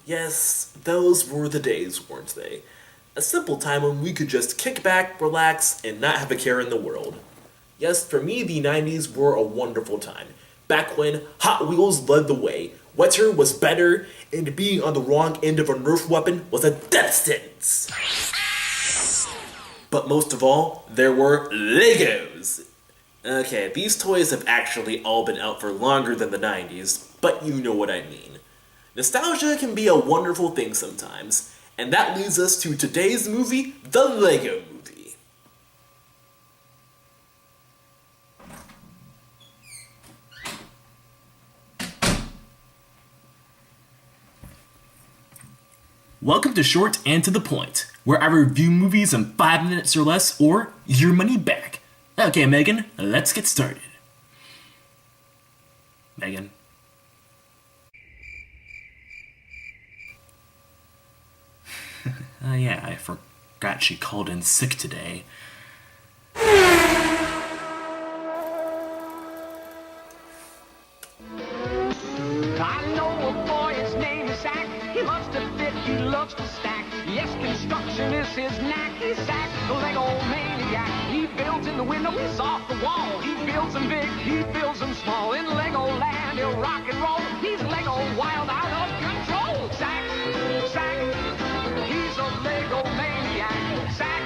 Yes, those were the days, weren't they? A simple time when we could just kick back, relax, and not have a care in the world. Yes, for me, the 90s were a wonderful time. Back when Hot Wheels led the way, wetter was better, and being on the wrong end of a Nerf weapon was a death sentence. But most of all, there were Legos. Okay, these toys have actually all been out for longer than the 90s, but you know what I mean. Nostalgia can be a wonderful thing sometimes, and that leads us to today's movie, The Lego Movie. Welcome to Short and to the Point, where I review movies in 5 minutes or less, or your money back. Okay, Megan, let's get started. Megan. Yeah, I forgot she called in sick today. I know a boy, his name is Zack. He loves to fit, he loves to stack. Yes, construction is his knack. He's Zack the Lego Maniac. He builds in the window, he's off the wall. He builds them big, he builds them small. In Lego land, he'll rock and roll. He's Lego wild, out of control. Zack, he's a Lego Maniac. Zack.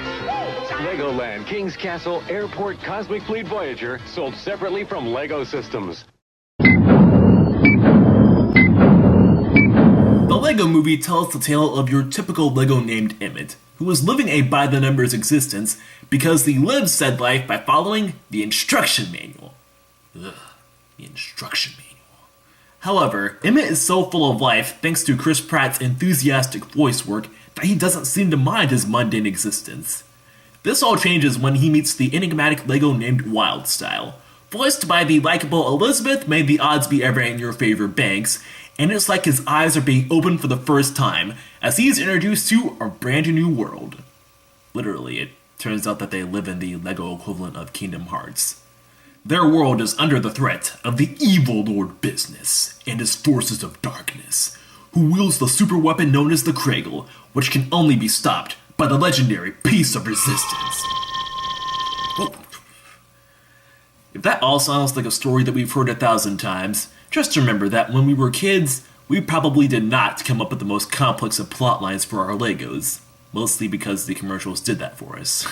Legoland, King's Castle, Airport, Cosmic Fleet Voyager, sold separately from Lego Systems. The Lego Movie tells the tale of your typical Lego named Emmett, who was living a by-the-numbers existence because he lived said life by following the instruction manual. Ugh, the instruction manual. However, Emmett is so full of life thanks to Chris Pratt's enthusiastic voice work that he doesn't seem to mind his mundane existence. This all changes when he meets the enigmatic Lego named Wildstyle. Voiced by the likable Elizabeth, may the odds be ever in your favor Banks, and it's like his eyes are being opened for the first time as he's introduced to a brand new world. Literally, it turns out that they live in the Lego equivalent of Kingdom Hearts. Their world is under the threat of the evil Lord Business and his forces of darkness, who wields the super weapon known as the Kragle, which can only be stopped by the legendary Piece of Resistance. Oh. If that all sounds like a story that we've heard 1,000 times, just remember that when we were kids, we probably did not come up with the most complex of plot lines for our Legos, mostly because the commercials did that for us.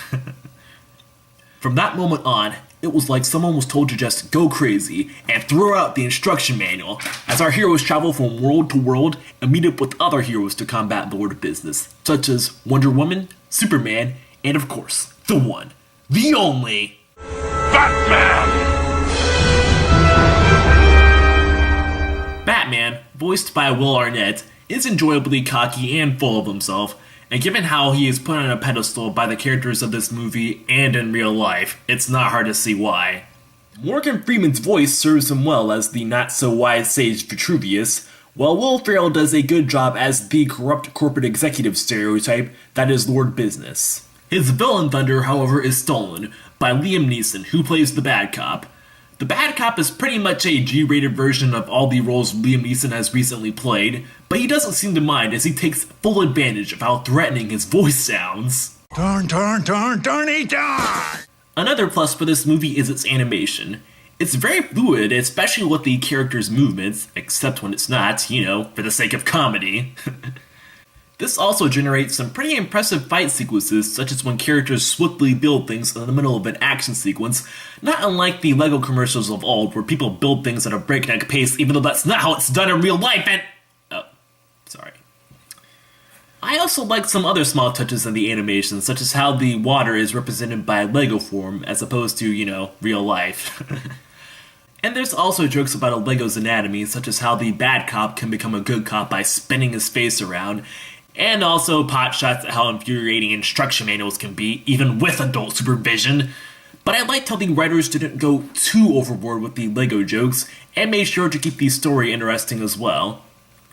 From that moment on, it was like someone was told to just go crazy and throw out the instruction manual as our heroes travel from world to world and meet up with other heroes to combat Lord Business, such as Wonder Woman, Superman, and of course, the one, the only, Batman! Batman, voiced by Will Arnett, is enjoyably cocky and full of himself, and given how he is put on a pedestal by the characters of this movie and in real life, it's not hard to see why. Morgan Freeman's voice serves him well as the not-so-wise sage Vitruvius, while Will Ferrell does a good job as the corrupt corporate executive stereotype that is Lord Business. His villain thunder, however, is stolen by Liam Neeson, who plays the bad cop. The bad cop is pretty much a G-rated version of all the roles Liam Neeson has recently played, but he doesn't seem to mind as he takes full advantage of how threatening his voice sounds. Darn! Another plus for this movie is its animation. It's very fluid, especially with the characters' movements, except when it's not, for the sake of comedy. This also generates some pretty impressive fight sequences, such as when characters swiftly build things in the middle of an action sequence, not unlike the LEGO commercials of old, where people build things at a breakneck pace, even though that's not how it's done in real life, and... Oh, sorry. I also like some other small touches in the animation, such as how the water is represented by Lego form, as opposed to, real life. And there's also jokes about a Lego's anatomy, such as how the bad cop can become a good cop by spinning his face around, and also pot shots at how infuriating instruction manuals can be, even with adult supervision. But I liked how the writers didn't go too overboard with the Lego jokes, and made sure to keep the story interesting as well.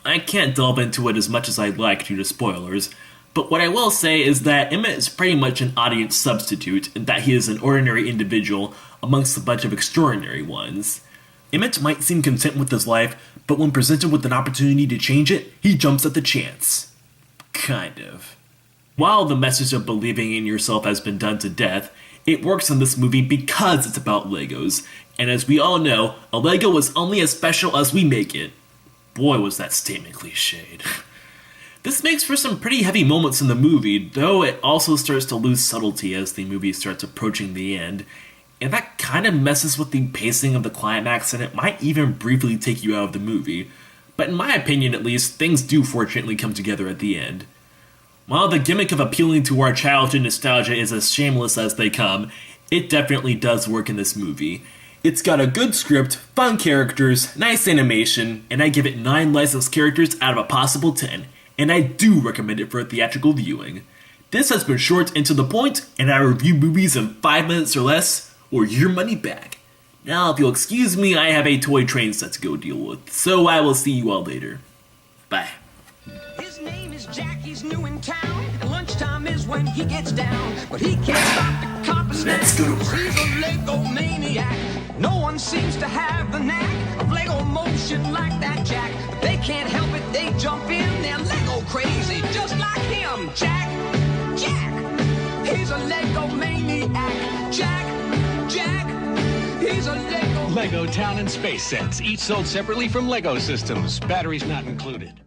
I can't delve into it as much as I'd like due to spoilers, but what I will say is that Emmett is pretty much an audience substitute, in that he is an ordinary individual amongst a bunch of extraordinary ones. Emmett might seem content with his life, but when presented with an opportunity to change it, he jumps at the chance. Kind of. While the message of believing in yourself has been done to death, it works in this movie because it's about Legos, and as we all know, a Lego is only as special as we make it. Boy, was that statement cliched. This makes for some pretty heavy moments in the movie, though it also starts to lose subtlety as the movie starts approaching the end, and that kind of messes with the pacing of the climax, and it might even briefly take you out of the movie. But in my opinion at least, things do fortunately come together at the end. While the gimmick of appealing to our childhood nostalgia is as shameless as they come, it definitely does work in this movie. It's got a good script, fun characters, nice animation, and I give it 9 licensed characters out of a possible 10, and I do recommend it for a theatrical viewing. This has been short and to the point, and I review movies in 5 minutes or less, or your money back. Now, if you'll excuse me, I have a toy train set to go deal with, so I will see you all later. Bye. His name is Jack, he's new in town, and lunchtime is when he gets down. But he can't stop the compass. Let's go to work. He's a Lego maniac. No one seems to have the knack of Lego motion like that Jack. But they can't help it, they jump in, they're Lego crazy, just like him. Jack, he's a Lego maniac. Jack, he's a Lego. Lego Town and Space Sets, each sold separately from Lego Systems. Batteries not included.